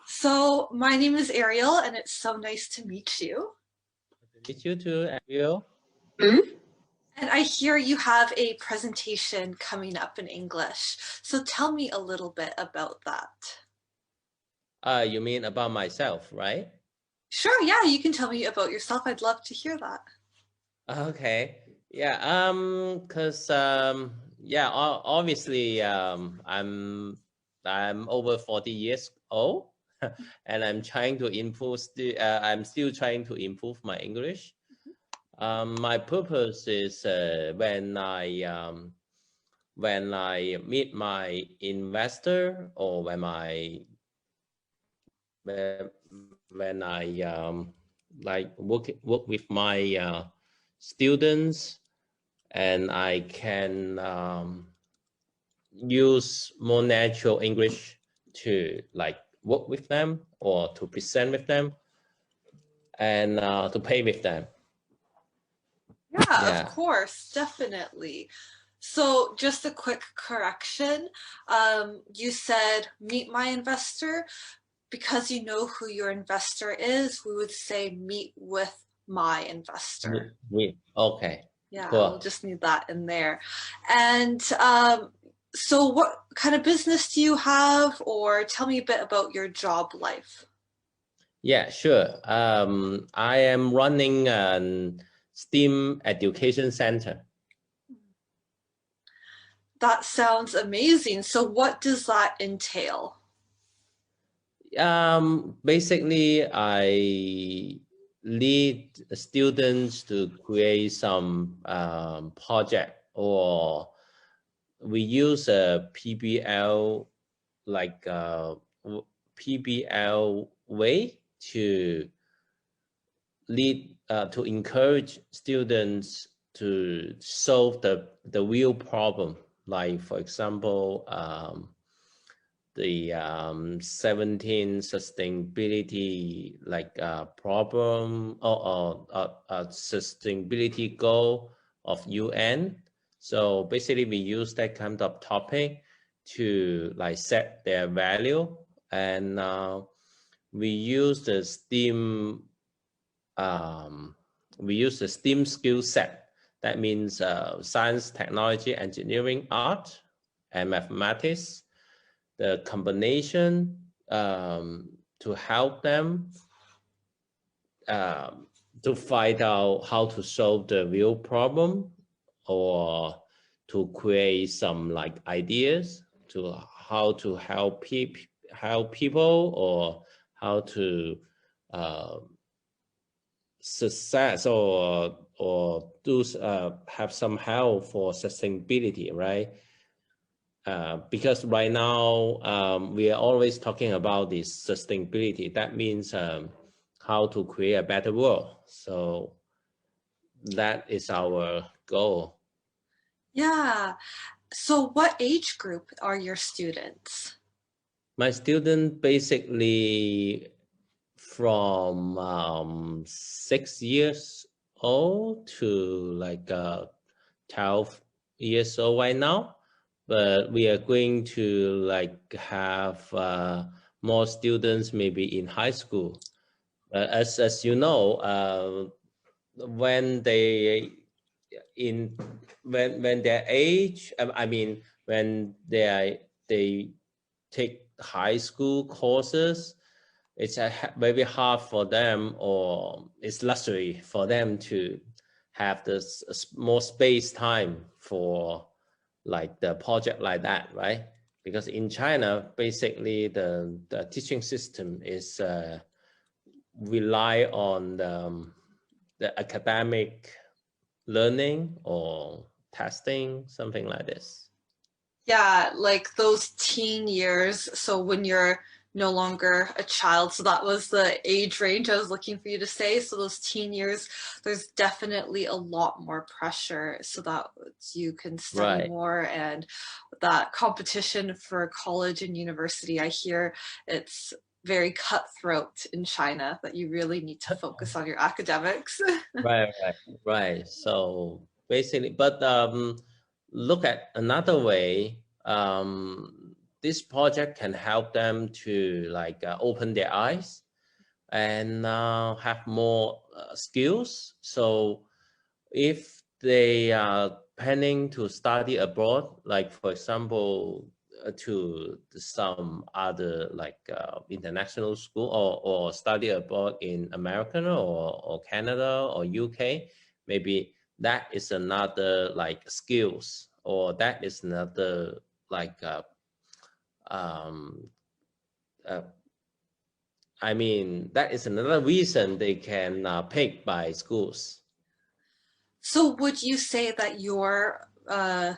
So my name is Ariel, and it's so nice to meet you. Meet you too, Ariel. And I hear you have a presentation coming up in English. So tell me a little bit about that. You mean about myself, right? Sure, yeah, you can tell me about yourself. I'd love to hear that. Okay. Yeah. Cause yeah. Obviously, I'm over 40 years old, and I'm trying to improve. I'm still trying to improve my English. My purpose is when I meet my investor or when when I like work with my students, and I can use more natural English to like work with them or to present with them and to play with them. Yeah, of Yeah. course, definitely. So just a quick correction. You said meet my investor. Because you know who your investor is, we would say meet with my investor. Okay. Yeah, we'll Cool. just need that in there. And so, what kind of business do you have, or tell me a bit about your job life? Yeah, sure. I am running a STEAM education center. That sounds amazing. So, what does that entail? Basically, I lead students to create some project, or we use a PBL, like PBL way to lead to encourage students to solve the real problem. Like for example, the 17 sustainability problem or sustainability goal of UN. So basically we use that kind of topic to like set their value, and we use the STEAM skill set. That means science, technology, engineering, art, and mathematics, the combination to help them to find out how to solve the real problem, or to create some like ideas to how to help people, or how to uh, success, or do have some help for sustainability, right? Because right now we are always talking about this sustainability. That means how to create a better world. So that is our goal. Yeah. So, what age group are your students? My student basically from 6 years old to like 12 years old right now, but we are going to like have more students maybe in high school. As you know, when they in when their age, I mean when they take high school courses, it's very hard for them, or it's luxury for them to have this more space time for like the project like that, right? Because in China, basically the teaching system is rely on the academic learning or testing, something like this. Yeah, like those teen years. So when you're no longer a child. So that was the age range I was looking for you to say. So those teen years, there's definitely a lot more pressure so that you can study Right. more, and that competition for college and university, I hear it's very cutthroat in China that you really need to focus on your academics. Right. So basically, but look at another way. this project can help them to like open their eyes and have more skills. So if they are planning to study abroad, like for example, to some other like international school or study abroad in America or Canada or UK, maybe that is another like skills, or that is another like um, uh, I mean, that is another reason they can pick by schools. So would you say that your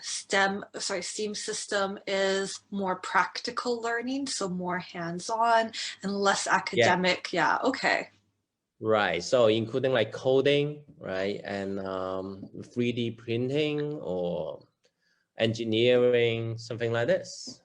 STEAM system is more practical learning, so more hands-on and less Yeah, academic? Yeah, okay. right. So including like coding, right, and 3D printing or engineering, something like this.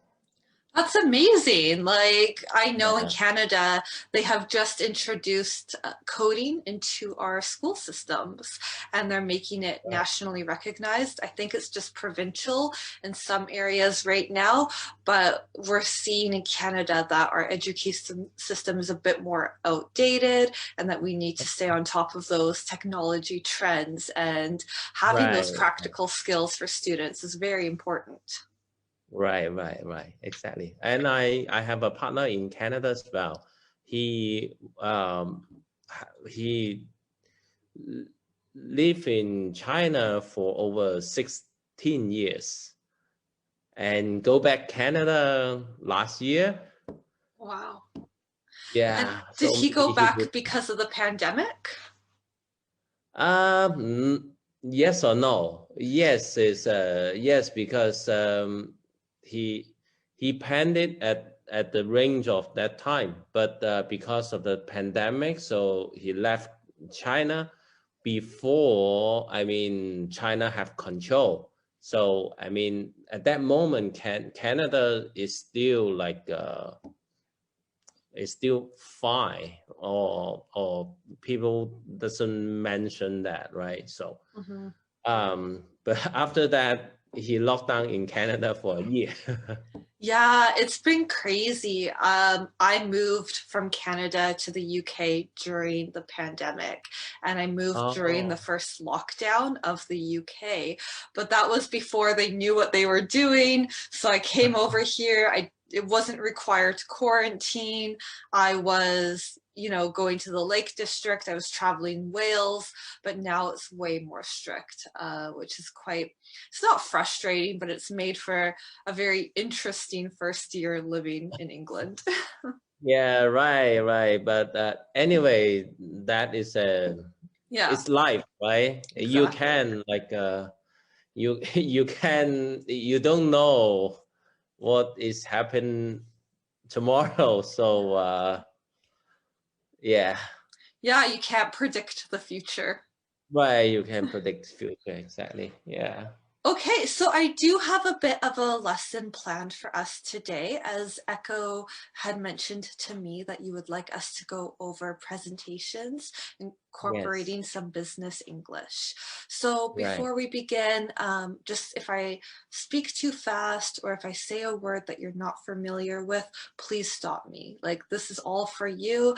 That's amazing. Like, I know in Yeah. Canada, they have just introduced coding into our school systems and they're making it nationally recognized. I think it's just provincial in some areas right now, but we're seeing in Canada that our education system is a bit more outdated and that we need to stay on top of those technology trends, and having those Right, practical skills for students is very important. right. Exactly. And I have a partner in Canada as well. He he lived in China for over 16 years and go back Canada last year. Wow. And Yeah, did so he go maybe he would. back because of the pandemic? Yes or no? Yes is yes, because he he planned it at the range of that time, but because of the pandemic, so he left China before, I mean, China have control. So I mean, at that moment, Canada is still like is still fine, or people doesn't mention that, right? So Hmm. but after that he locked down in Canada for a year. Yeah, it's been crazy. I moved from Canada to the UK during the pandemic, and I moved during the Oh, first lockdown of the UK. But that was before they knew what they were doing. So I came over here. It wasn't required to quarantine. I was, going to the Lake District. I was traveling Wales, but now it's way more strict, which is it's not frustrating, but it's made for a very interesting first year living in England. yeah, right, but anyway, that is Yeah, it's life, right? You exactly. can like you don't know what is happen tomorrow, so yeah. Yeah, you can't predict the future. Right, you can predict future, exactly. Yeah. Okay, so I do have a bit of a lesson planned for us today, as Echo had mentioned to me that you would like us to go over presentations, Yes. incorporating some business English. So Right. before we begin, just if I speak too fast or if I say a word that you're not familiar with, please stop me. Like, this is all for you.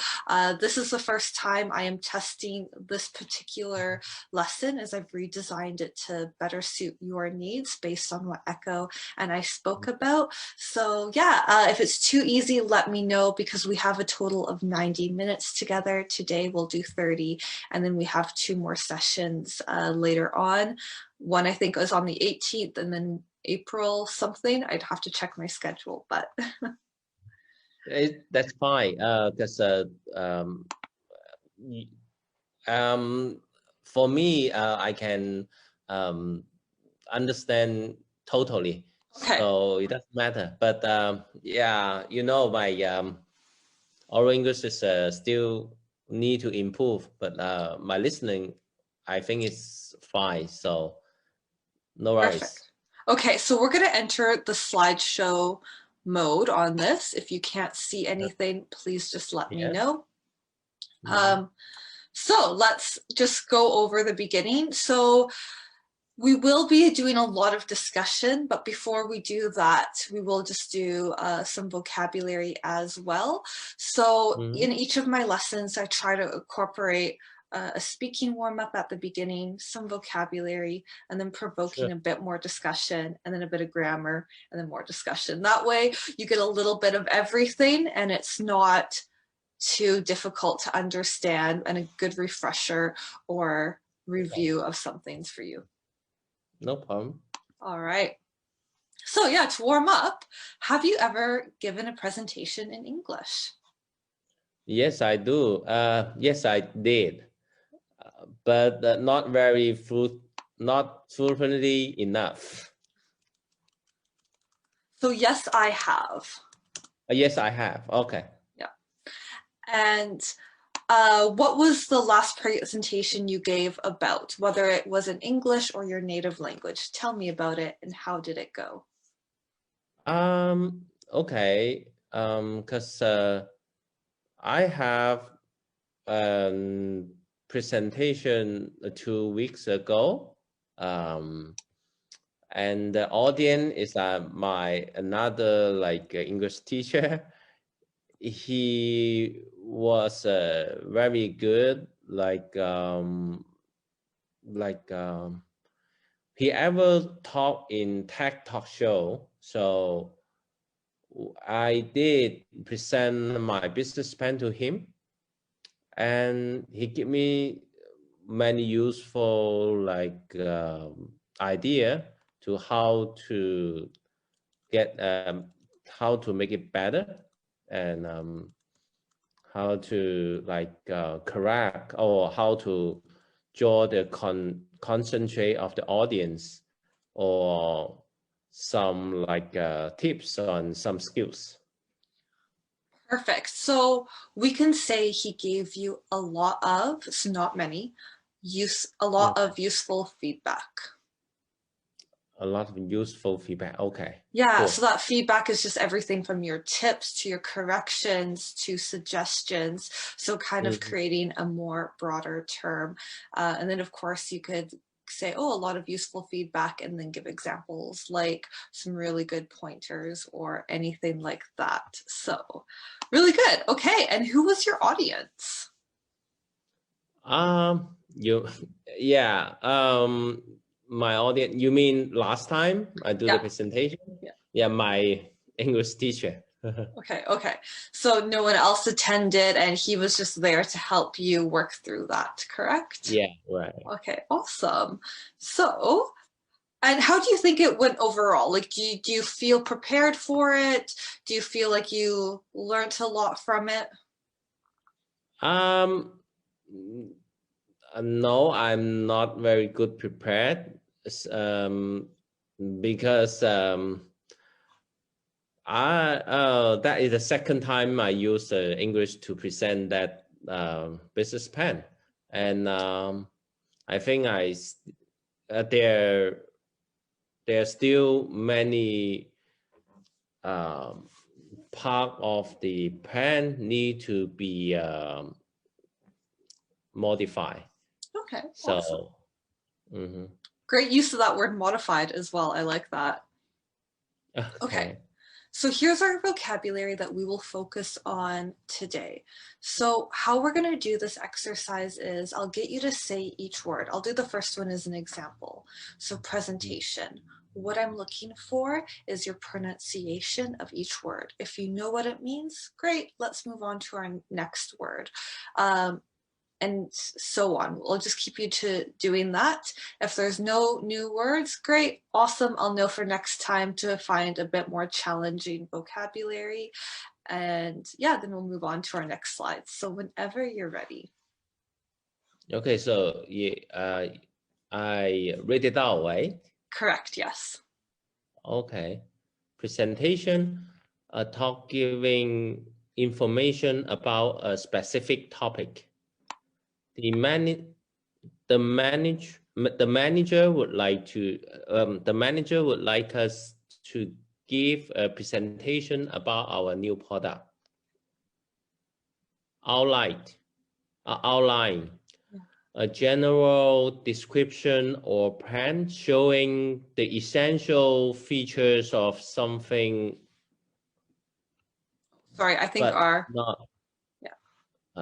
This is the first time I am testing this particular lesson, as I've redesigned it to better suit your needs based on what Echo and I spoke about. So yeah, if it's too easy, let me know, because we have a total of 90 minutes together. Today we'll do 30, and then we have 2 more sessions later on. One I think was on the 18th, and then April something. I'd have to check my schedule, but That's fine. Because y- um, for me, I can um, understand totally, okay. so it doesn't matter. But yeah, my oral English is still need to improve. But my listening, I think it's fine. So no Perfect. worries. Okay, so we're going to enter the slideshow mode on this. If you can't see anything, please just let me Yes. know. Mhm. Um, so let's just go over the beginning. So We will be doing a lot of discussion, but before we do that, we will just do some vocabulary as well. So in each of my lessons, I try to incorporate a speaking warm-up at the beginning, some vocabulary, and then Sure. provoking a bit more discussion, and then a bit of grammar, and then more discussion. That way you get a little bit of everything, and it's not too difficult to understand, and a good refresher or review of some things for you. No problem. All right. So yeah, to warm up, have you ever given a presentation in English? Yes, I do. Yes, I did, but not fluently enough. So yes, I have. Yes, I have. Okay. Yeah. And what was the last presentation you gave about, whether it was in English or your native language? Tell me about it and how did it go? Okay. Because I have a presentation 2 weeks ago. And the audience is my another like English teacher. He was very good, he ever talk in tech talk show. So I did present my business plan to him, and he gave me many useful idea to get how to make it better, and how to correct, or how to draw the concentrate of the audience, or some tips on some skills. Perfect. So we can say he gave you a lot of, so not many, a lot of useful feedback. A lot of useful feedback. Okay. Yeah, Cool. so that feedback is just everything from your tips to your corrections to suggestions. So kind of creating a more broader term. And then of course you could say, oh, a lot of useful feedback, and then give examples like some really good pointers or anything like that. So really good. Okay, and who was your audience? My audience, you mean last time I do the Yeah. presentation? Yeah. Yeah, my English teacher. Okay. So no one else attended and he was just there to help you work through that, correct? Yeah, right. Okay, awesome. So, and how do you think it went overall? Like, do you feel prepared for it? Do you feel like you learned a lot from it? No, I'm not very good prepared, because that is the second time I use English to present that business plan, and I think there are still many part of the plan need to be modified. Okay, So, awesome. Great use of that word modified as well. I like that. Okay. So here's our vocabulary that we will focus on today. So how we're going to do this exercise is I'll get you to say each word. I'll do the first one as an example. So presentation. What I'm looking for is your pronunciation of each word. If you know what it means, great. Let's move on to our next word. And so on. We'll just keep you to doing that. If there's no new words, great, awesome. I'll know for next time to find a bit more challenging vocabulary. And yeah, then we'll move on to our next slide. So whenever you're ready. Okay, so I read it out, right? Correct, yes. Okay. Presentation, a talk giving information about a specific topic. The manager would like us to give a presentation about our new product. Outline. a general description or plan showing the essential features of something, Sorry, I think but our not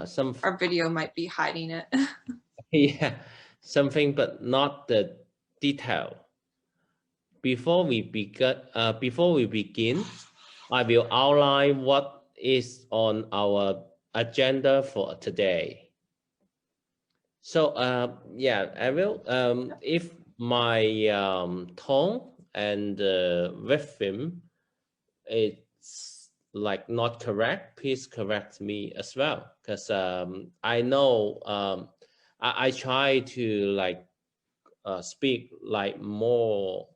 some our video might be hiding it. yeah, something but not the detail. Before we begin, I will outline what is on our agenda for today. So yeah, I will. If my tone and rhythm it's like not correct, please correct me as well, because I know I try to like speak like more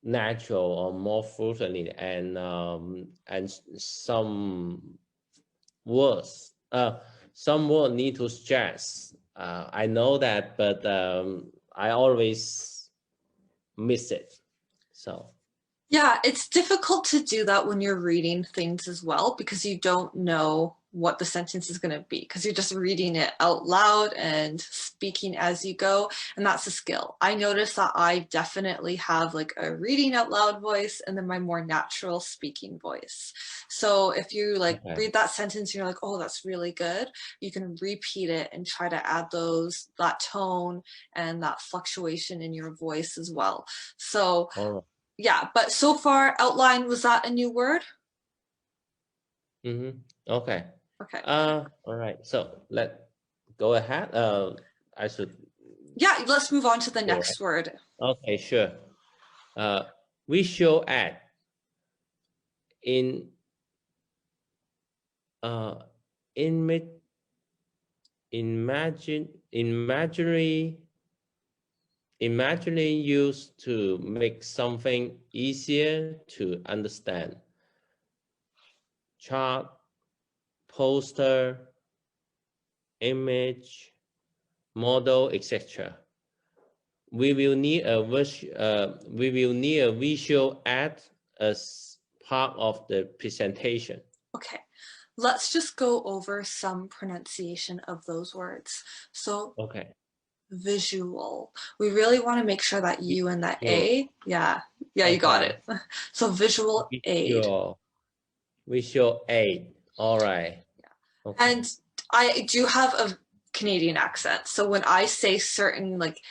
natural or more fluently, and words some word need to stress. I know that, but I always miss it. So Yeah, it's difficult to do that when you're reading things as well because you don't know what the sentence is going to be because you're just reading it out loud and speaking as you go, and that's a skill. I notice that I definitely have like a reading out loud voice and then my more natural speaking voice. So if you like okay. read that sentence and you're like, oh, that's really good, you can repeat it and try to add that tone and that fluctuation in your voice as well. So All right. yeah, but so far, outline, was that a new word? Okay. Okay. All right. So let go ahead. I should. Yeah, let's move on to the Go ahead. next word. Okay, sure. Visual ad in image imaginary used to make something easier to understand. Chart, poster, image, model, etc. We will need a visual ad as part of the presentation. Okay, let's just go over some pronunciation of those words. So Okay. visual. We really want to make sure that U and that A, yeah, you got Okay. it. So visual aid. Visual aid. All right. Okay. And I do have a Canadian accent. So when I say certain like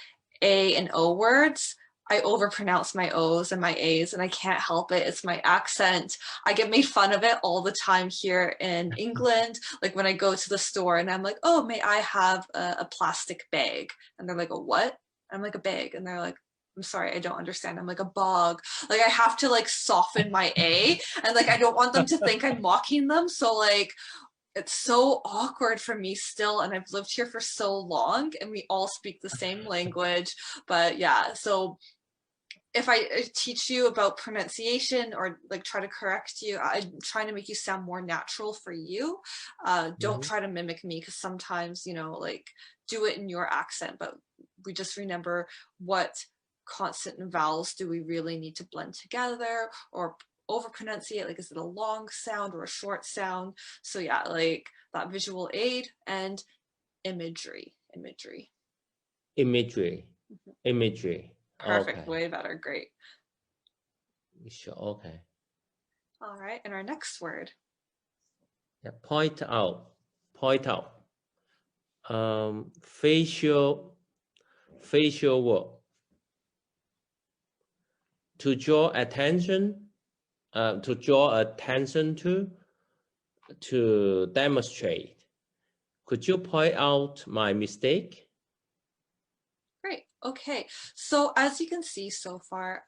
A and O words, I overpronounce my O's and my A's, and I can't help it. It's my accent. I get made fun of it all the time here in England. Like when I go to the store and I'm like, oh, may I have a plastic bag? And they're like, a what? I'm like, a bag. And they're like, I'm sorry, I don't understand. I'm like, a bog. Like I have to like soften my A, and like I don't want them to think I'm mocking them. So like it's so awkward for me still, and I've lived here for so long and we all speak the same language. But yeah, so if I teach you about pronunciation or like try to correct you, I'm trying to make you sound more natural for you. Don't try to mimic me because sometimes, like do it in your accent, but we just remember what consonant and vowels do we really need to blend together or over pronunciate, like is it a long sound or a short sound? So yeah, like that visual aid and imagery. Imagery. Perfect, Okay. way better, great. Sure. Okay. All right, and our next word. Yeah. Point out. Facial work. To draw attention. To demonstrate. Could you point out my mistake? Great. Okay. So as you can see so far,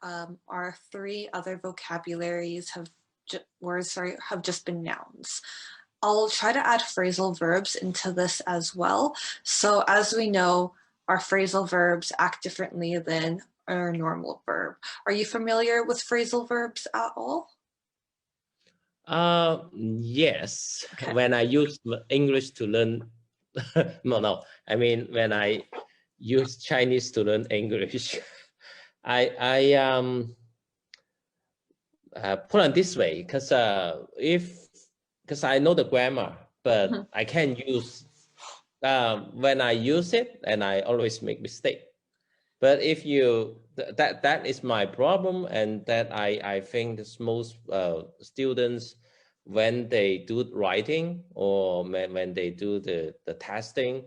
our three other vocabularies have just been nouns. I'll try to add phrasal verbs into this as well. So as we know, our phrasal verbs act differently than our normal verb. Are you familiar with phrasal verbs at all? Yes. Okay. When I use English to learn, no. I mean, when I use Chinese to learn English, I put it this way, because I know the grammar, but I can't use when I use it, and I always make mistake. But if you that is my problem, and that I think that most students, when they do writing or when they do the testing,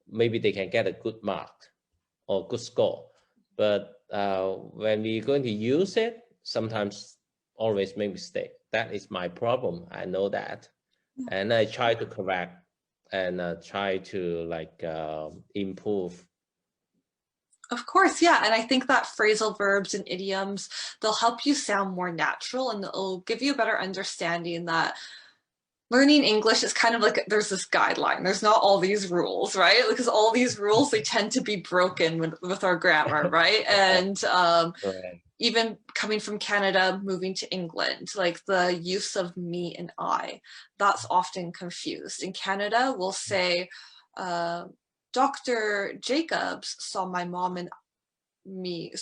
maybe they can get a good mark or good score. But when we're going to use it, sometimes always make mistake. That is my problem. I know that, and I try to correct and try to like improve. Of course, yeah. And I think that phrasal verbs and idioms, they'll help you sound more natural and they'll give you a better understanding that learning English is kind of like there's this guideline. There's not all these rules, right? Because all these rules, they tend to be broken with our grammar, right? And Correct. even coming from Canada, moving to England, like the use of me and I, that's often confused. In Canada, we'll say, Dr. Jacobs saw my mom and me,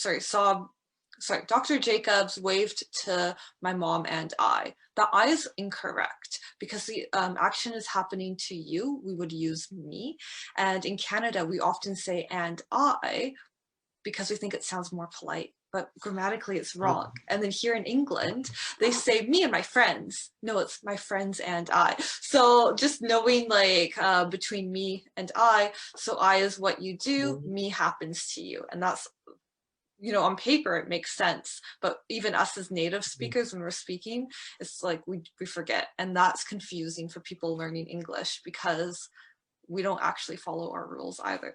Dr. Jacobs waved to my mom and I. The I is incorrect because the action is happening to you. We would use me. And in Canada, we often say and I because we think it sounds more polite, but grammatically it's wrong. And then here in England, they say me and my friends. No, it's my friends and I. So just knowing like between me and I, so I is what you do, me happens to you. And that's, you know, on paper it makes sense, but even us as native speakers, when we're speaking, it's like we forget, and that's confusing for people learning English because we don't actually follow our rules either.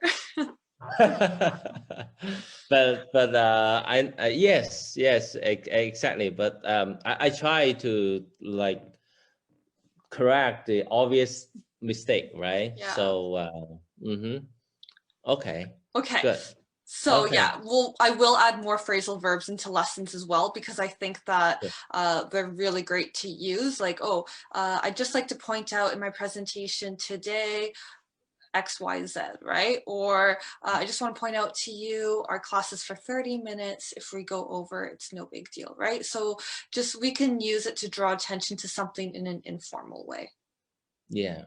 but I yes, exactly. But I try to like correct the obvious mistake, right? Yeah. So okay, Okay. good. So Okay. yeah, I will add more phrasal verbs into lessons as well because I think that they're really great to use. Like, I'd just like to point out in my presentation today, XYZ, right? Or I just want to point out to you, our class is for 30 minutes. If we go over, it's no big deal, right? So just we can use it to draw attention to something in an informal way. Yeah.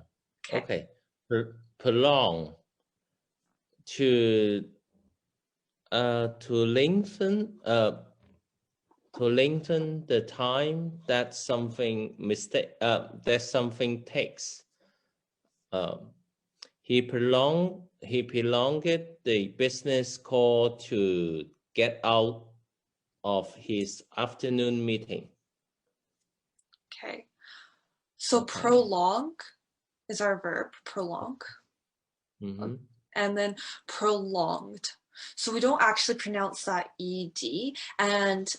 Okay. Okay. Prolong, to to lengthen the time that something takes. He prolonged the business call to get out of his afternoon meeting. Okay. So Okay. prolong is our verb, prolong. Mm-hmm. And then prolonged. So we don't actually pronounce that ED. And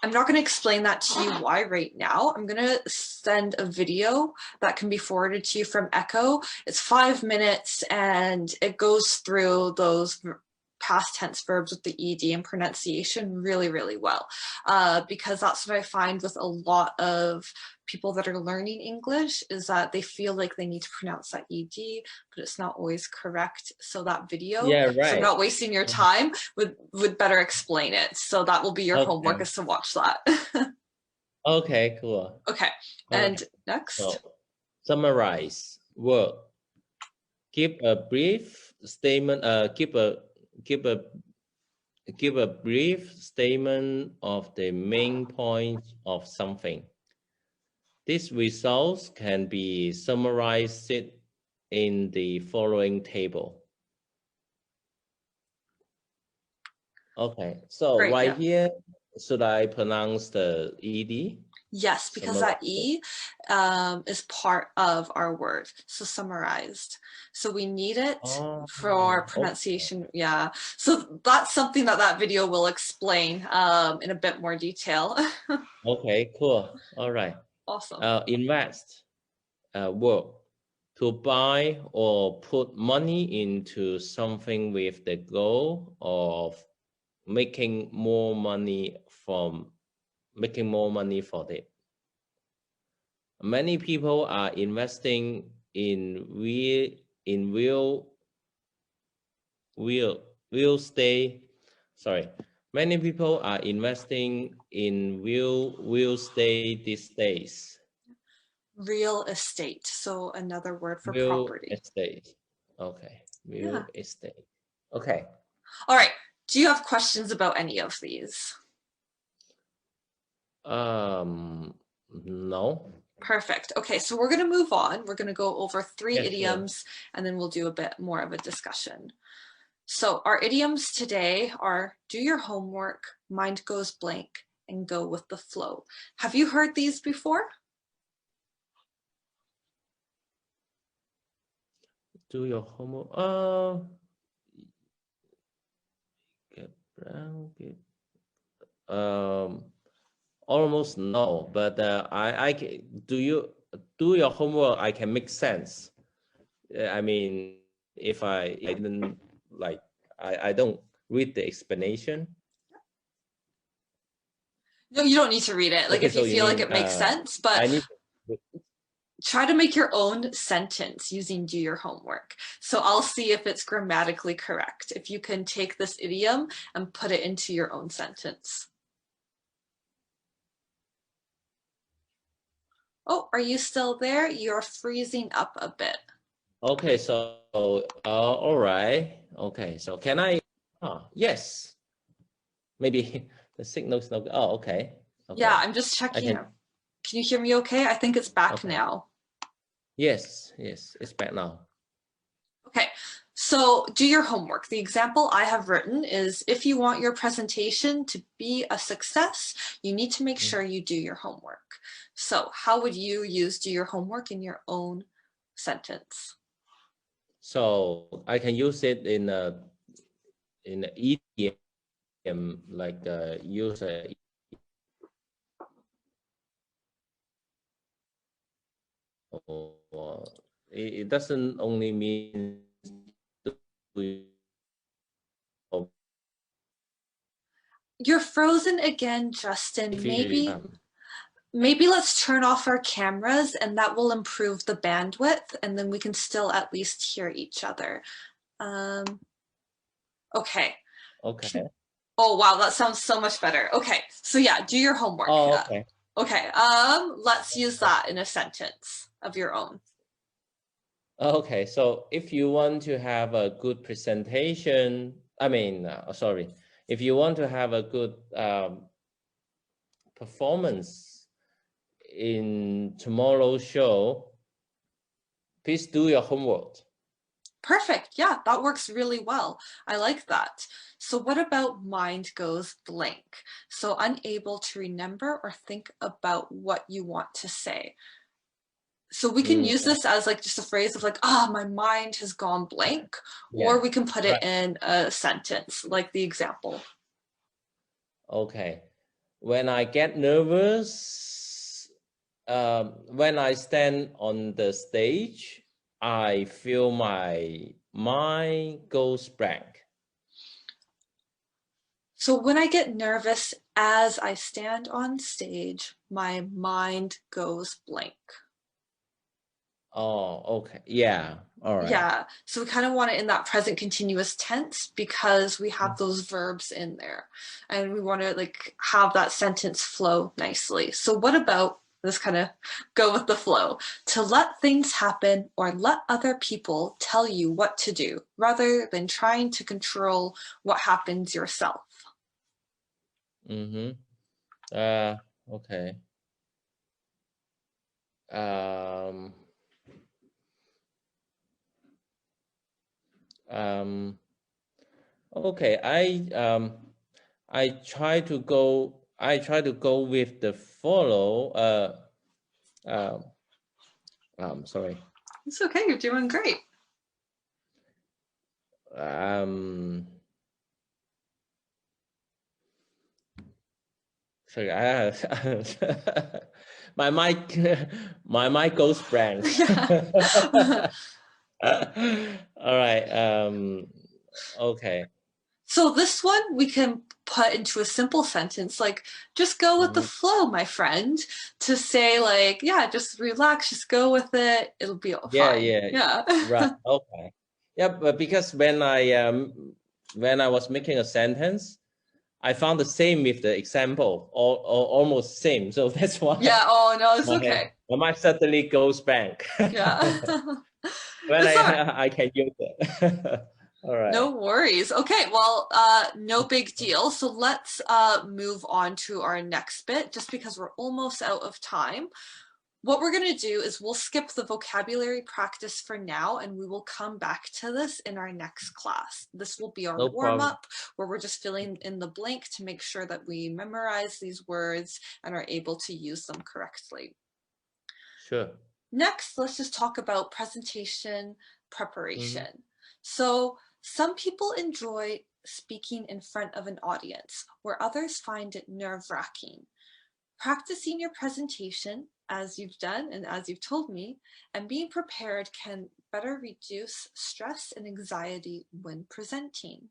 I'm not going to explain that to you why right now. I'm going to send a video that can be forwarded to you from Echo. It's 5 minutes and it goes through those past tense verbs with the ED and pronunciation really, really well. Because that's what I find with a lot of people that are learning English is that they feel like they need to pronounce that ED, but it's not always correct. So that video, Yeah, so I'm right. not wasting your time, would better explain it. So that will be your homework, is to watch that. Okay, cool. Okay, and next. So, summarize word. Give a brief statement. Give a brief statement of the main points of something. These results can be summarized in the following table. Okay, so Great, right yeah. here, should I pronounce the ED? Yes, because that E is part of our word. So summarized. So we need it for pronunciation. Okay. Yeah. So that's something that video will explain in a bit more detail. Okay, cool. All right. Awesome. Invest, work. To buy or put money into something with the goal of making more money for it. Many people are investing in real estate. Sorry. Many people are investing in real estate these days. Real estate. So another word for Real property. estate. Okay. Yeah. Real estate. Okay. All right. Do you have questions about any of these? No. Perfect. Okay, so we're going to move on. We're going to go over 3 Yeah, sure. idioms and then we'll do a bit more of a discussion. So our idioms today are do your homework, mind goes blank, and go with the flow. Have you heard these before? Do your homework. Get brown. Get, almost no, but I can, do you do your homework? I can make sense. I mean, if I didn't like, I don't read the explanation. No, you don't need to read it. Like Okay, if you so you feel like mean it makes sense, but I need. try to make your own sentence using do your homework. So I'll see if it's grammatically correct. If you can take this idiom and put it into your own sentence. Oh, are you still there? You're freezing up a bit. Okay, so all right. Okay, so can I? Oh, yes. Maybe the signal's not. Oh, okay. Yeah, Okay, I'm just I checking. can. Can you hear me okay? I think it's back Okay. now. Yes, yes, it's back now. Okay, so do your homework. The example I have written is if you want your presentation to be a success, you need to make sure you do your homework. So how would you use do your homework in your own sentence? So I can use it in a idiom like use a. Or it doesn't only mean You're frozen again, Justin. if you Maybe let's turn off our cameras and that will improve the bandwidth and then we can still at least hear each other. Okay. okay. Oh, wow, that sounds so much better. Okay, so yeah, do your homework. Oh, okay. Okay, let's use that in a sentence of your own. Okay, so if you want to have a good presentation, I mean, sorry, if you want to have a good performance in tomorrow's show, please do your homework. Perfect. Yeah, that works really well. I like that. So what about mind goes blank? So unable to remember or think about what you want to say. So we can use this as like just a phrase of like, ah, my mind has gone blank, or Yeah. we can put it Right. in a sentence like the example. Okay. When I get nervous, when I stand on the stage, I feel my mind goes blank. So when I get nervous as I stand on stage, my mind goes blank. Oh, okay. Yeah. All right. Yeah, so we kind of want it in that present continuous tense because we have those verbs in there and we want to like have that sentence flow nicely. So what about this kind of go with the flow? To let things happen or let other people tell you what to do rather than trying to control what happens yourself. Mm-hmm. Okay. Um, um, okay. I try to go with the follow. Um, sorry. It's okay, you're doing great. Sorry, my mic, my mic goes blank. Yeah. All right. Okay. So this one we can put into a simple sentence like, just go with the flow, my friend, to say like, yeah, just relax, just go with it. It'll be all Yeah, fine. yeah. Yeah. Right. Okay. Yeah, but because when I was making a sentence, I found the same with the example, or almost same. So that's why Yeah. Oh, no, it's my okay. my mind suddenly goes blank. Yeah. when It's all right. I can use it. All right. No worries. Okay, well, no big deal. So let's move on to our next bit, just because we're almost out of time. What we're going to do is we'll skip the vocabulary practice for now, and we will come back to this in our next class. This will be our No problem. warm-up, where we're just filling in the blank to make sure that we memorize these words and are able to use them correctly. Sure. Next, let's just talk about presentation Mm-hmm. preparation. So some people enjoy speaking in front of an audience, where others find it nerve-wracking. Practicing your presentation, as you've done and as you've told me, and being prepared can better reduce stress and anxiety when presenting.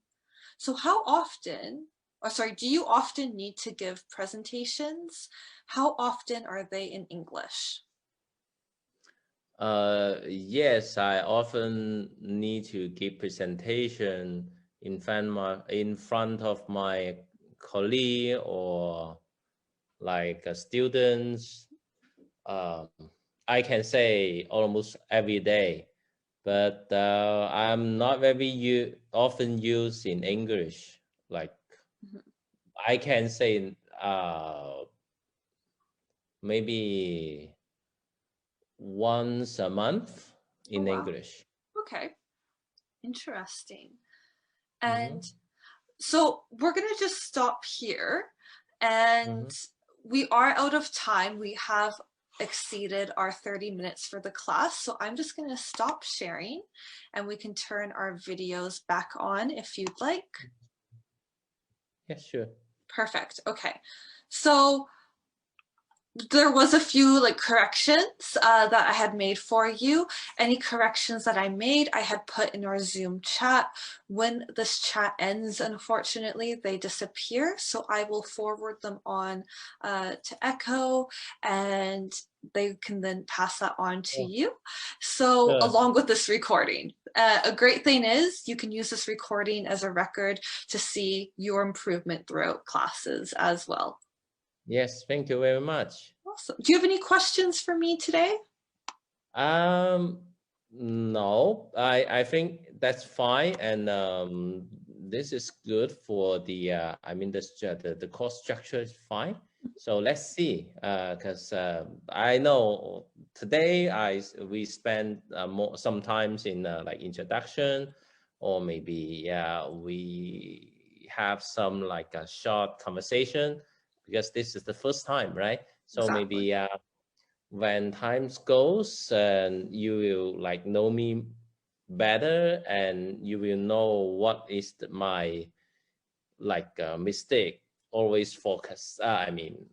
So how often, or sorry, do you often need to give presentations? How often are they in English? Yes, I often need to give presentation in front of my colleague or like students. Um, I can say almost every day, but I'm not very often used in English. Like Mhm. I can say maybe once a month Oh, in wow. English. Okay. Interesting. Mm-hmm. And so we're going to just stop here. And Mm-hmm. we are out of time. We have exceeded our 30 minutes for the class. So I'm just going to stop sharing and we can turn our videos back on if you'd like. Yeah, sure. Perfect. Okay. So there was a few like corrections that I had made for you. Any corrections that I made, I had put in our Zoom chat. When this chat ends, unfortunately, they disappear. So I will forward them on to Echo and they can then pass that on to Oh, you. So sure. along with this recording. A great thing is you can use this recording as a record to see your improvement throughout classes as well. Yes, thank you very much. Awesome. Do you have any questions for me today? Um, no, I think that's fine, and this is good for the I mean the course structure is fine. So let's see, because I know today we spend more sometimes in like introduction, or maybe yeah we have some like a short conversation because this is the first time, right? So Exactly. maybe when times goes and you will like know me better and you will know what is my like mistake always focus I mean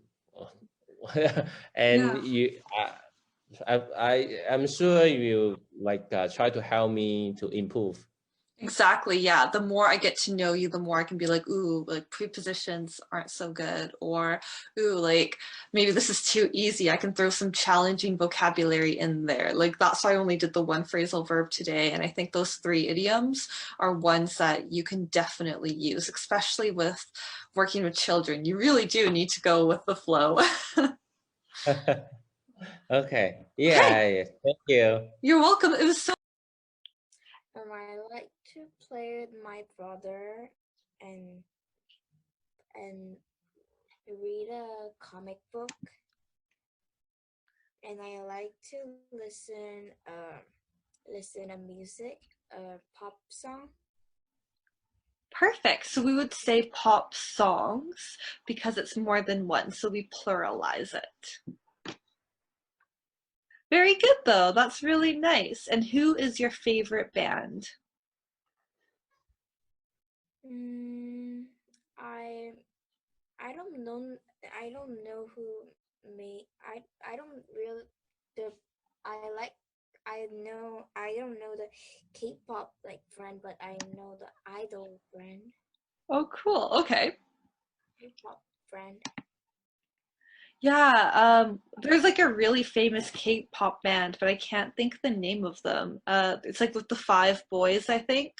and Yeah. you I'm sure you will like try to help me to improve. Exactly. Yeah. The more I get to know you, the more I can be like, ooh, like prepositions aren't so good. Or, ooh, like maybe this is too easy. I can throw some challenging vocabulary in there. Like that's why I only did the one phrasal verb today. And I think those three idioms are ones that you can definitely use, especially with working with children. You really do need to go with the flow. Okay, Okay. yeah, yeah, thank you. You're welcome. It was so I like to play with my brother and and read a comic book, and I like to listen to music, pop song. perfect. So we would say pop songs because it's more than one. So we pluralize it. Very good, though. That's really nice. And who is your favorite band? Mm, I I don't know who may I don't really the I like I don't know the K-pop like brand, but I know the idol brand, Oh, cool. Okay. K-pop brand. Yeah, there's like a really famous K-pop band, but I can't think the name of them. It's like with the five boys, I think.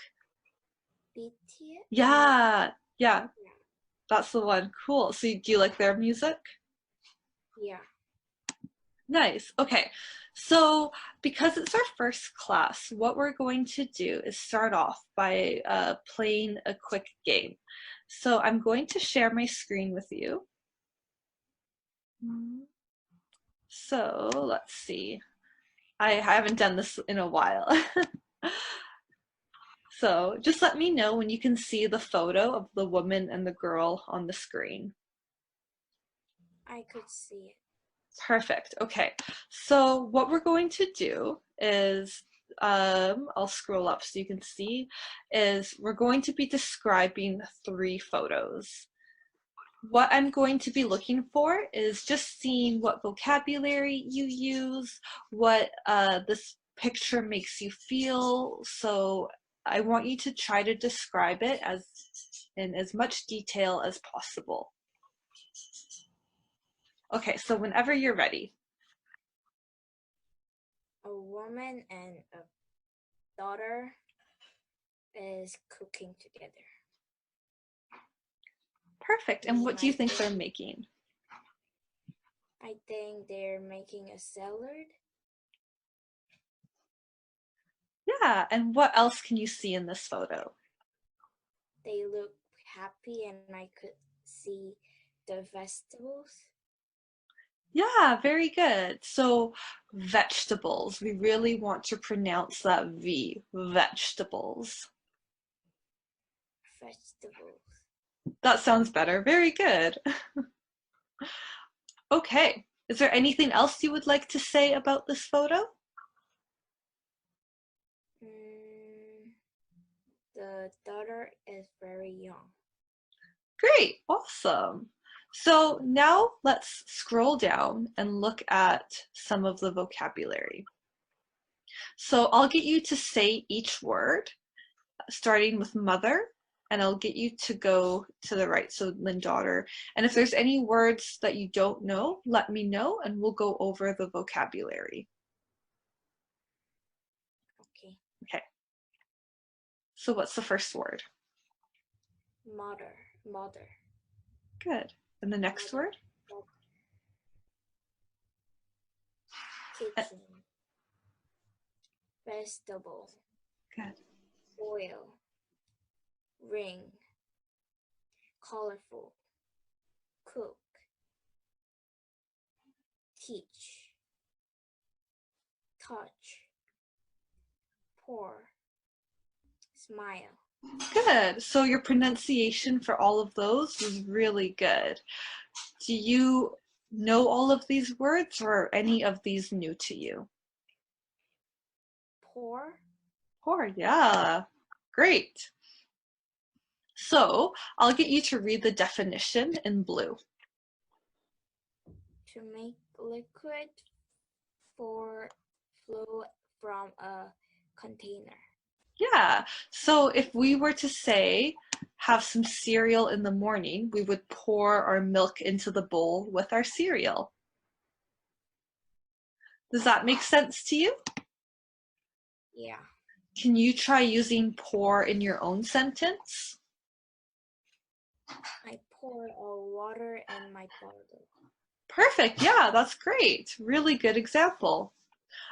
BTS? No, Yeah, yeah, yeah, that's the one. Cool. So do you like their music? yeah. Nice. Okay. So, because it's our first class, what we're going to do is start off by playing a quick game. So, I'm going to share my screen with you. So, let's see. I haven't done this in a while. So, just let me know when you can see the photo of the woman and the girl on the screen. I could see it. Perfect. Okay. So what we're going to do is, I'll scroll up so you can see, is we're going to be describing 3 photos. What I'm going to be looking for is just seeing what vocabulary you use, what this picture makes you feel. So I want you to try to describe it as in as much detail as possible. Okay, so whenever you're ready. A woman and a daughter is cooking together. Perfect. And what do you think they're think making? I think they're making a salad. Yeah, and what else can you see in this photo? They look happy, and I could see the vegetables. Yeah, very good. So, vegetables. We really want to pronounce that V, vegetables. Vegetables. That sounds better. Very good. Okay. Is there anything else you would like to say about this photo? The daughter is very young. Great. Awesome. So now let's scroll down and look at some of the vocabulary. So I'll get you to say each word, starting with mother, and I'll get you to go to the right, so then daughter. And if there's any words that you don't know, let me know and we'll go over the vocabulary. Okay. Okay. So what's the first word? Mother. Mother. Good. And the next Mother. word? Kitchen. Vegetable. Good. Oil. Ring. Colorful. Cook. Teach. Touch. Pour. Smile. Good. So your pronunciation for all of those was really good. Do you know all of these words or are any of these new to you? Pour. Or, yeah. Great. So I'll get you to read the definition in blue. To make liquid for flow from a container. Yeah, so if we were to say, have some cereal in the morning, we would pour our milk into the bowl with our cereal. Does that make sense to you? Yeah. Can you try using pour in your own sentence? I poured water in my bottle. Perfect, yeah, that's great. Really good example.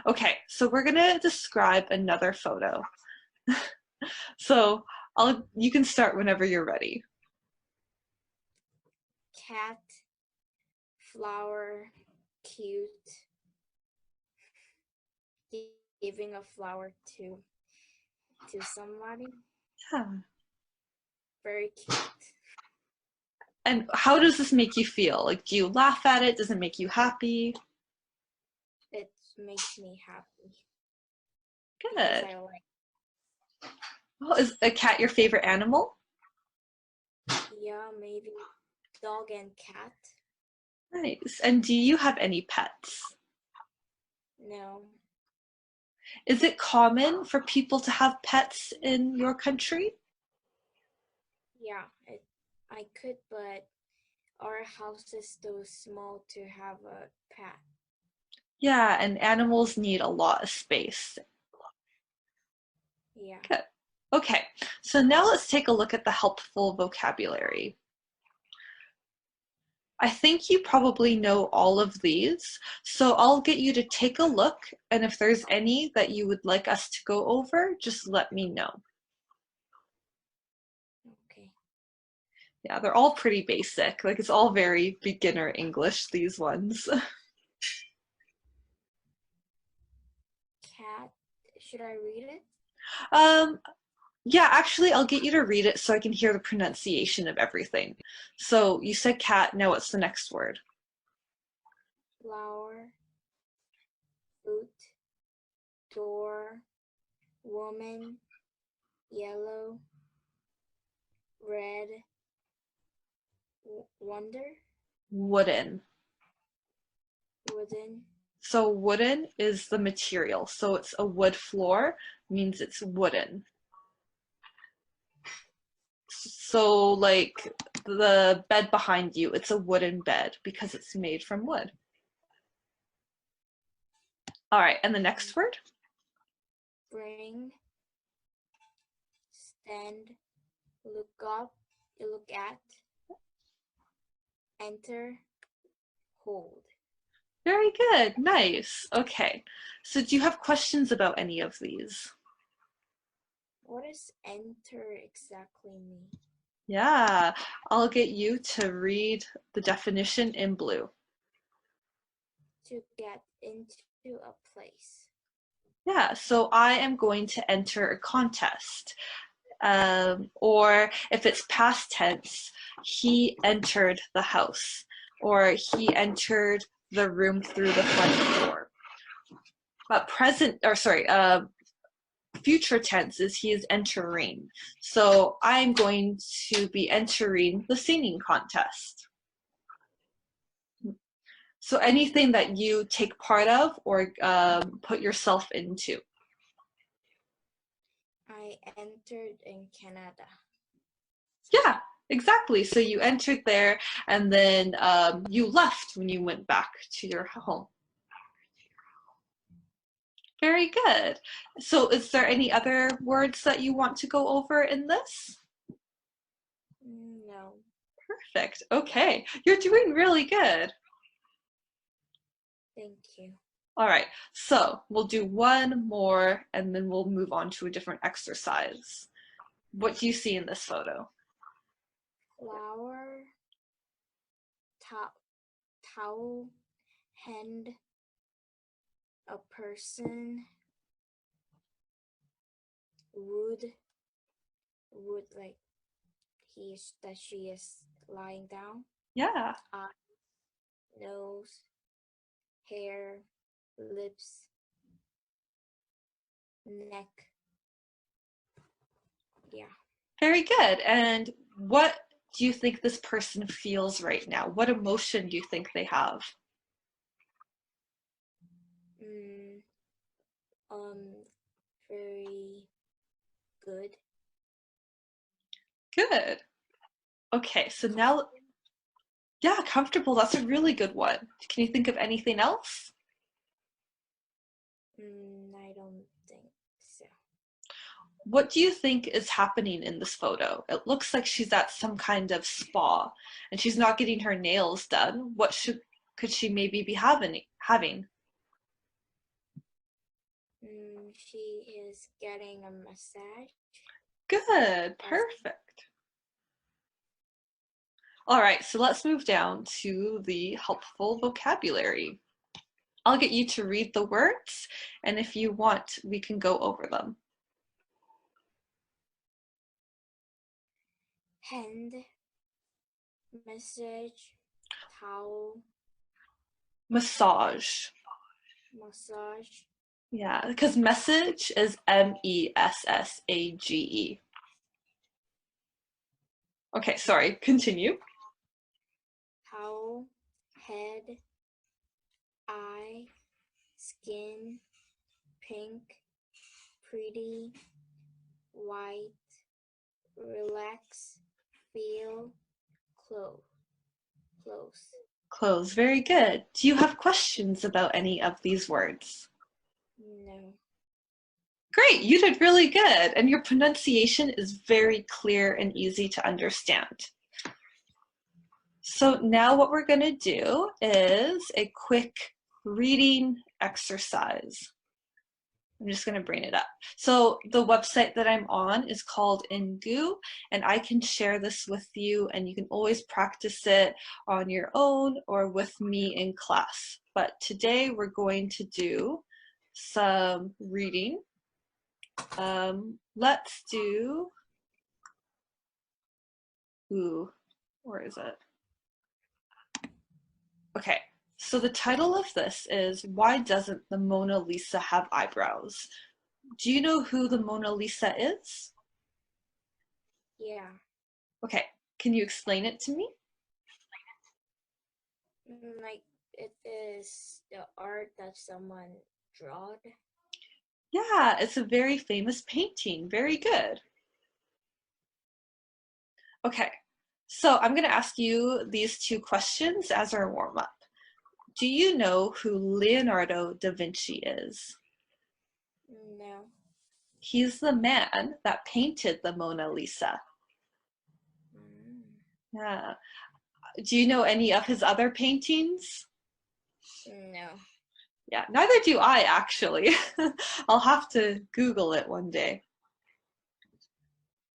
Okay, so we're gonna describe another photo. So you can start whenever you're ready. Cat, flower, cute, giving a flower to somebody. Yeah. Very cute. And how does this make you feel? Like, do you laugh at it? Does it make you happy? It makes me happy. Good. Because I like. Well, is a cat your favorite animal? Yeah, maybe dog and cat. Nice. And do you have any pets? No. Is it common for people to have pets in your country? Yeah, I could, but our house is too small to have a pet. Yeah, and animals need a lot of space. Yeah. Good. Okay, so now let's take a look at the helpful vocabulary. I think you probably know all of these, so I'll get you to take a look, and if there's any that you would like us to go over, just let me know. Okay. Yeah, they're all pretty basic. Like, it's all very beginner English, these ones. Cat. Should I read it? Um, yeah, actually, I'll get you to read it so I can hear the pronunciation of everything. So you said cat, now what's the next word? Flower. Foot. Door. Woman. Yellow. Red. Wonder. Wooden. Wooden. So wooden is the material. So it's a wood floor, means it's wooden. So like the bed behind you, it's a wooden bed because it's made from wood. All right, and the next word? Bring. Stand. Look up. Look at. Enter. Hold. Very good, nice. Okay, so do you have questions about any of these? What does enter exactly mean? Yeah, I'll get you to read the definition in blue. To get into a place. Yeah, so I am going to enter a contest. Or if it's past tense, he entered the house, or he entered the room through the front door. But future tense is he is entering. So I'm going to be entering the singing contest. So anything that you take part of or put yourself into. I entered in Canada. Yeah, exactly. So you entered there and then you left when you went back to your home. Very good. So is there any other words that you want to go over in this? No. Perfect. Okay. You're doing really good. Thank you. All right. So we'll do one more and then we'll move on to a different exercise. What do you see in this photo? Flower. Towel. Hand. A person. Wood. Wood, like she is lying down. Yeah. Nose. Hair. Lips. Neck. Yeah. Very good. And what do you think this person feels right now? What emotion do you think they have? Mm, very good. Good. Okay, so now, yeah, comfortable. That's a really good one. Can you think of anything else? I don't think so. What do you think is happening in this photo? It looks like she's at some kind of spa and she's not getting her nails done. Could she maybe be having? She is getting a massage. Good, perfect. All right, so let's move down to the helpful vocabulary. I'll get you to read the words, and if you want, we can go over them. Hand, message, towel, Massage. massage, Yeah, because message is Message. Okay, sorry, continue. towel, head, eye, skin, pink, pretty, white, relax, feel, close. Close, very good. Do you have questions about any of these words? No. Great, you did really good, and your pronunciation is very clear and easy to understand. So now what we're going to do is a quick reading exercise. I'm just going to bring it up. So the website that I'm on is called Ingu, and I can share this with you, and you can always practice it on your own or with me in class. But today we're going to do some reading. Let's do, where is it? Okay, so the title of this is Why Doesn't the Mona Lisa Have Eyebrows? Do you know who the Mona Lisa is? Yeah. Okay, can you explain it to me? Like it is the art that someone drawed. Yeah, it's a very famous painting. Very good. Okay, so I'm going to ask you these two questions as our warm-up. Do you know who Leonardo da Vinci is? No. He's the man that painted the Mona Lisa. Mm. Yeah. Do you know any of his other paintings? No. Yeah, neither do I actually. I'll have to Google it one day.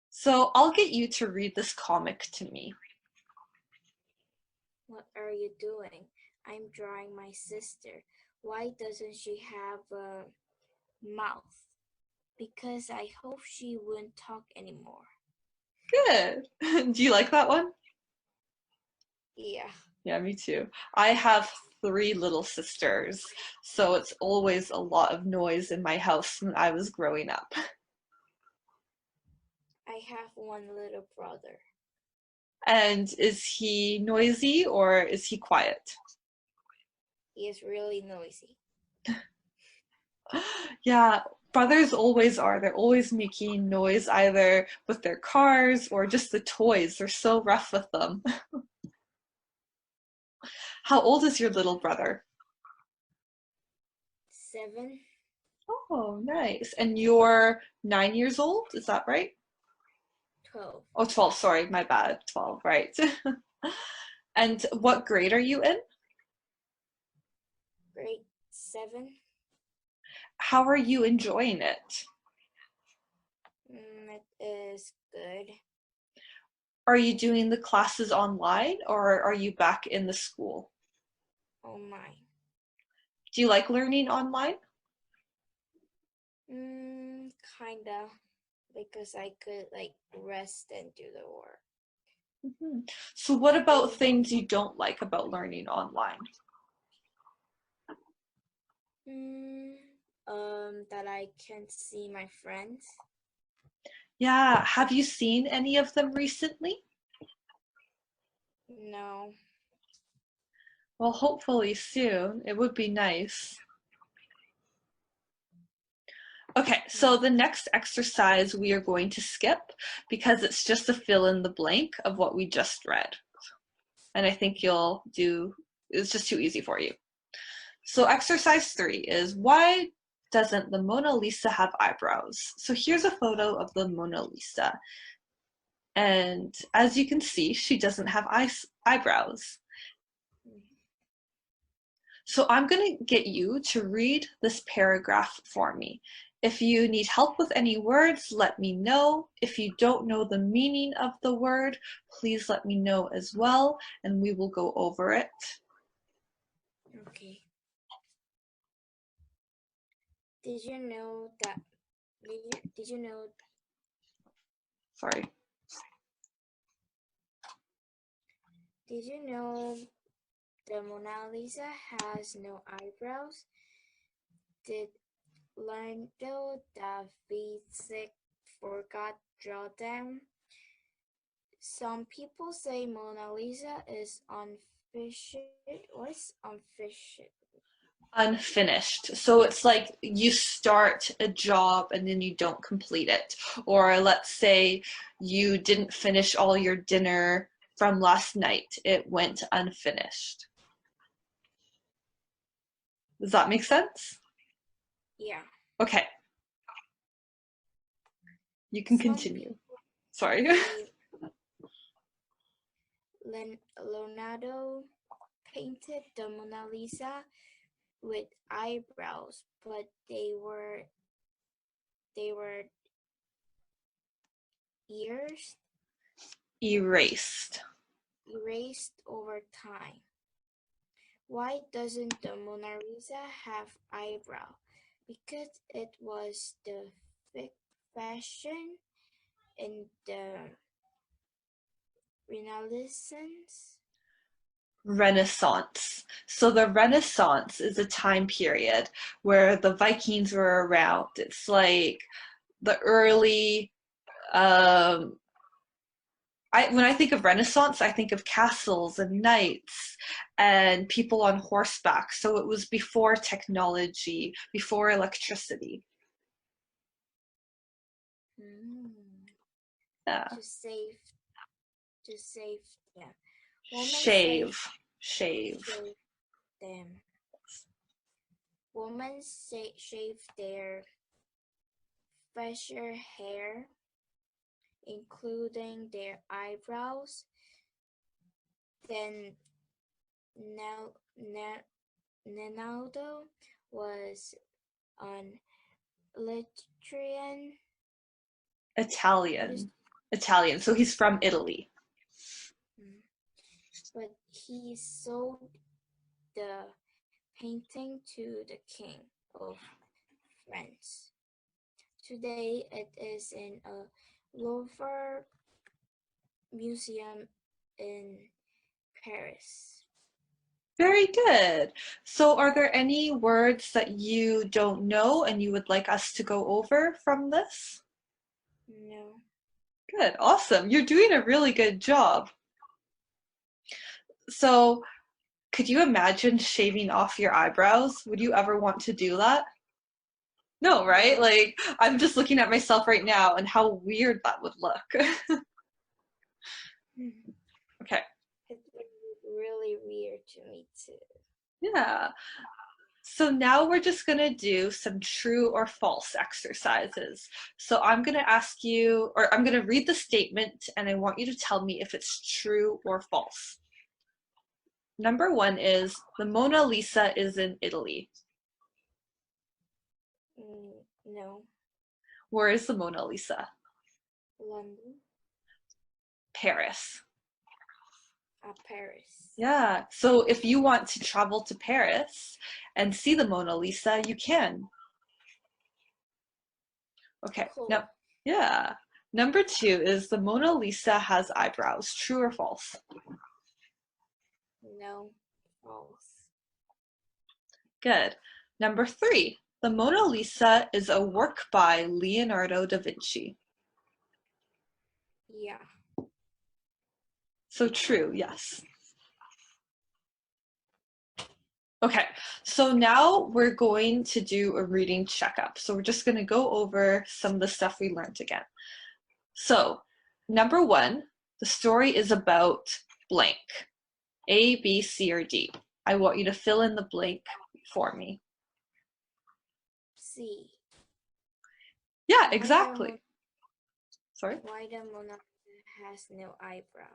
So I'll get you to read this comic to me. What are you doing? I'm drawing my sister. Why doesn't she have a mouth? Because I hope she won't talk anymore. Good. Do you like that one? Yeah. Yeah, me too. I have three little sisters, so it's always a lot of noise in my house when I was growing up. I have one little brother. And is he noisy or is he quiet? He is really noisy. Yeah, brothers always are. They're always making noise either with their cars or just the toys. They're so rough with them. How old is your little brother? 7, Oh, nice. And you're 9 years old, is that right? 12, Oh, 12, sorry, my bad. 12, right. And what grade are you in? grade 7. How are you enjoying it? It is good. Are you doing the classes online or are you back in the school? Oh my. Do you like learning online? Kinda. Because I could like rest and do the work. Mhm. So what about things you don't like about learning online? Mm, that I can't see my friends. Yeah, have you seen any of them recently? No. Well, hopefully soon. It would be nice. Okay, so the next exercise we are going to skip because it's just a fill in the blank of what we just read. And I think you'll do, it's just too easy for you. So exercise 3 is why doesn't the Mona Lisa have eyebrows? So here's a photo of the Mona Lisa. And as you can see, she doesn't have eyebrows. So I'm going to get you to read this paragraph for me. If you need help with any words, let me know. If you don't know the meaning of the word, please let me know as well, and we will go over it. Okay. Did you know that? Did you know? Sorry. Did you know the Mona Lisa has no eyebrows? Did Leonardo da Vinci forgot draw them? Some people say Mona Lisa is unfinished. What's unfinished? Unfinished. So it's like you start a job and then you don't complete it. Or let's say you didn't finish all your dinner from last night. It went unfinished. Does that make sense? Yeah. Okay. You can Some continue. people Sorry. say Leonardo painted the Mona Lisa with eyebrows, but they were erased Erased. over time. Why doesn't the Mona Lisa have eyebrow? Because it was the fashion in the Renaissance. Renaissance. So the Renaissance is a time period where the Vikings were around. It's like the early when I think of Renaissance, I think of castles and knights and people on horseback. So it was before technology, before electricity. Yeah. To save, yeah. Women Shave. Shave. shave them. Women shave their facial hair, including their eyebrows. Then Ronaldo was an Italian. Italian. So he's from Italy. But he sold the painting to the King of France. Today it is in a Louvre museum in Paris. Very good. So are there any words that you don't know and you would like us to go over from this? No. Good. Awesome. You're doing a really good job. So could you imagine shaving off your eyebrows? Would you ever want to do that? No, right? No. Like, I'm just looking at myself right now and how weird that would look. Okay. It was really weird to me too. Yeah. So now we're just going to do some true or false exercises. So I'm going to ask you, or I'm going to read the statement and I want you to tell me if it's true or false. Number 1 is, the Mona Lisa is in Italy. No. Where is the Mona Lisa? London. Paris. Paris. Yeah, so if you want to travel to Paris and see the Mona Lisa, you can. Okay, Cool. now, yeah. Number 2 is, the Mona Lisa has eyebrows. True or false? No. False. Good. Number 3, the Mona Lisa is a work by Leonardo da Vinci. Yeah. So true, yes. Okay, so now we're going to do a reading checkup. So we're just going to go over some of the stuff we learned again. So, number 1, the story is about blank. A, B, C, or D. I want you to fill in the blank for me. C. Yeah, exactly. Sorry? Why the Mona Lisa has no eyebrow?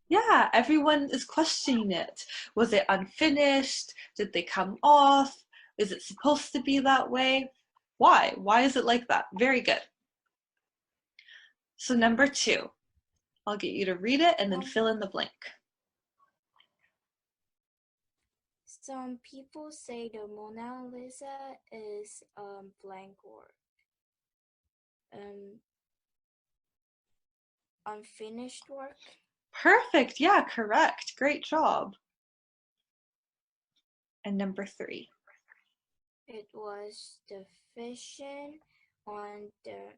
Yeah, everyone is questioning it. Was it unfinished? Did they come off? Is it supposed to be that way? Why? Why is it like that? Very good. So number 2, I'll get you to read it and then fill in the blank. Some people say the Mona Lisa is blank word. Unfinished work. Perfect. Yeah, correct. Great job. And number 3. It was the fashion on the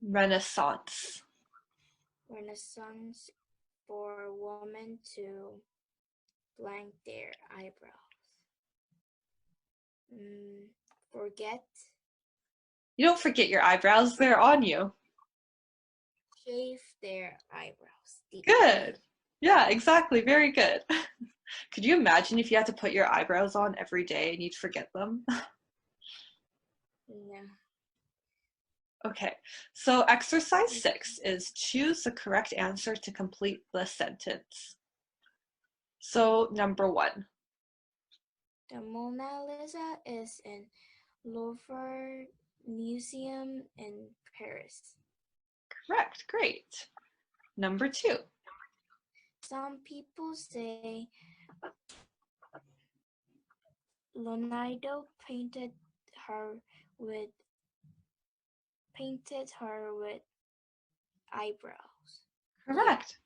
Renaissance for women to blank their eyebrows. Forget. You don't forget your eyebrows. They're on you. Shave their eyebrows. Good. Yeah, exactly. Very good. Could you imagine if you had to put your eyebrows on every day and you'd forget them? No. Okay, so exercise 6 is choose the correct answer to complete the sentence. So number 1. The Mona Lisa is in Louvre Museum in Paris. Correct, great. Number 2. Some people say Leonardo her with painted her with eyebrows. Correct.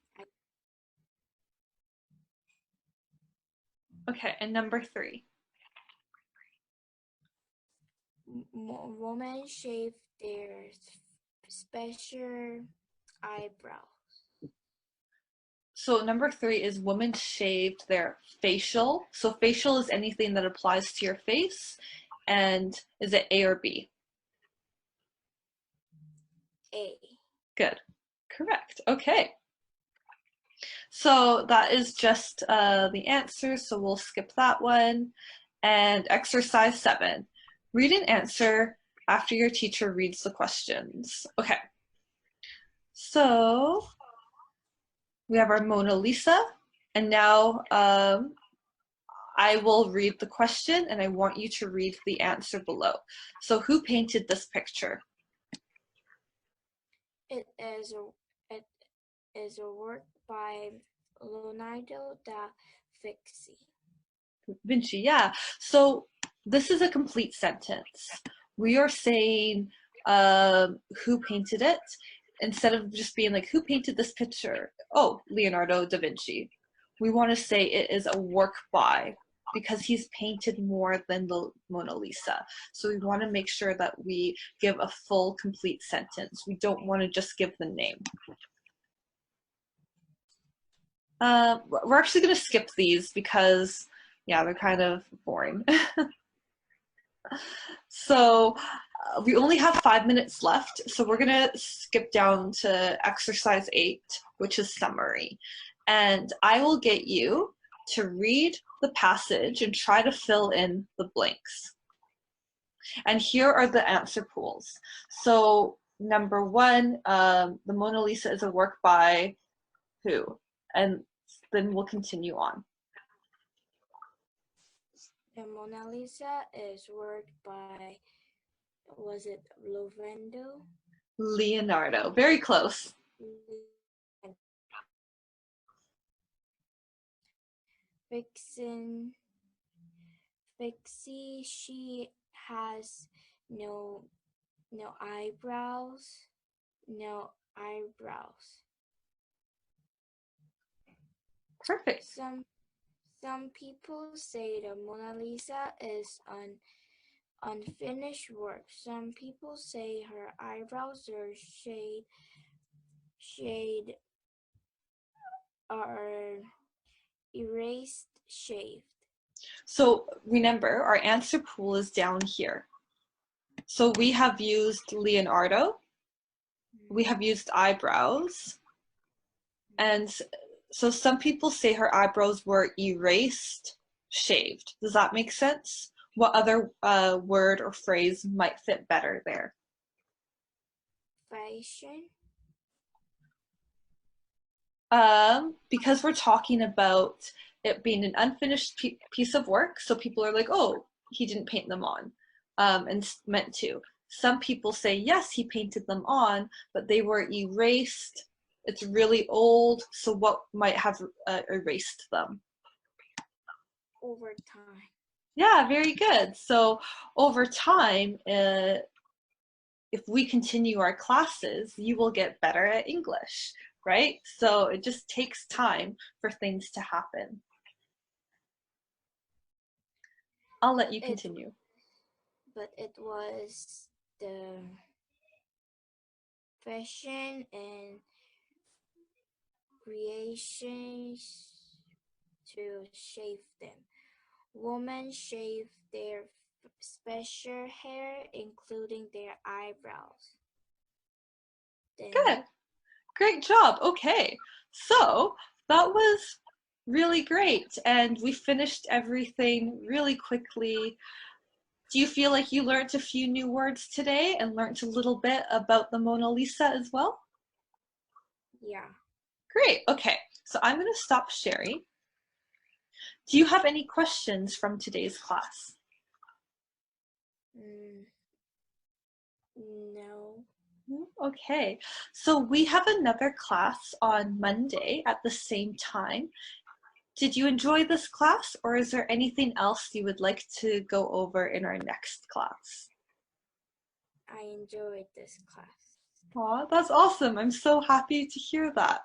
Okay, and number 3. Women shave their special eyebrows. So number 3 is women shaved their facial. So facial is anything that applies to your face. And is it A or B? A. Good. Correct. Okay. So that is just the answer. So we'll skip that one. And exercise 7. Read an answer after your teacher reads the questions. Okay. So we have our Mona Lisa. And now I will read the question and I want you to read the answer below. So who painted this picture? It is a work by Leonardo da Vinci, yeah. So this is a complete sentence. We are saying who painted it instead of just being like, who painted this picture? Oh, Leonardo da Vinci. We want to say it is a work by, because he's painted more than the Mona Lisa. So we want to make sure that we give a full, complete sentence. We don't want to just give the name. We're actually going to skip these because, yeah, they're kind of boring. So we only have 5 minutes left, so we're going to skip down to exercise 8, which is summary. And I will get you to read the passage and try to fill in the blanks. And here are the answer pools. So number 1, the Mona Lisa is a work by who? And then we'll continue on. The Mona Lisa is worked by, was it Lovendo? Leonardo. Very close. Vixie, she has no eyebrows. No eyebrows. Perfect. Some people say the Mona Lisa is an unfinished work. Some people say her eyebrows are are erased, shaved. So remember, our answer pool is down here. So we have used Leonardo, we have used eyebrows, and so some people say her eyebrows were erased, shaved. Does that make sense? What other word or phrase might fit better there? Fashion. Because we're talking about it being an unfinished piece of work, so people are like, oh, he didn't paint them on, and meant to. Some people say, yes, he painted them on, but they were erased. It's really old, so what might have erased them? Over time. Yeah, very good. So over time, if we continue our classes, you will get better at English, right? So it just takes time for things to happen. I'll let you continue. But it was the fashion and creations to shave them. Women shave their special hair, including their eyebrows. Then, good. Great job. Okay. So that was really great. And we finished everything really quickly. Do you feel like you learned a few new words today and learned a little bit about the Mona Lisa as well? Yeah. Great. Okay. So I'm going to stop sharing. Do you have any questions from today's class? Mm, no. Okay, so we have another class on Monday at the same time. Did you enjoy this class, or is there anything else you would like to go over in our next class? I enjoyed this class. Aw, that's awesome. I'm so happy to hear that.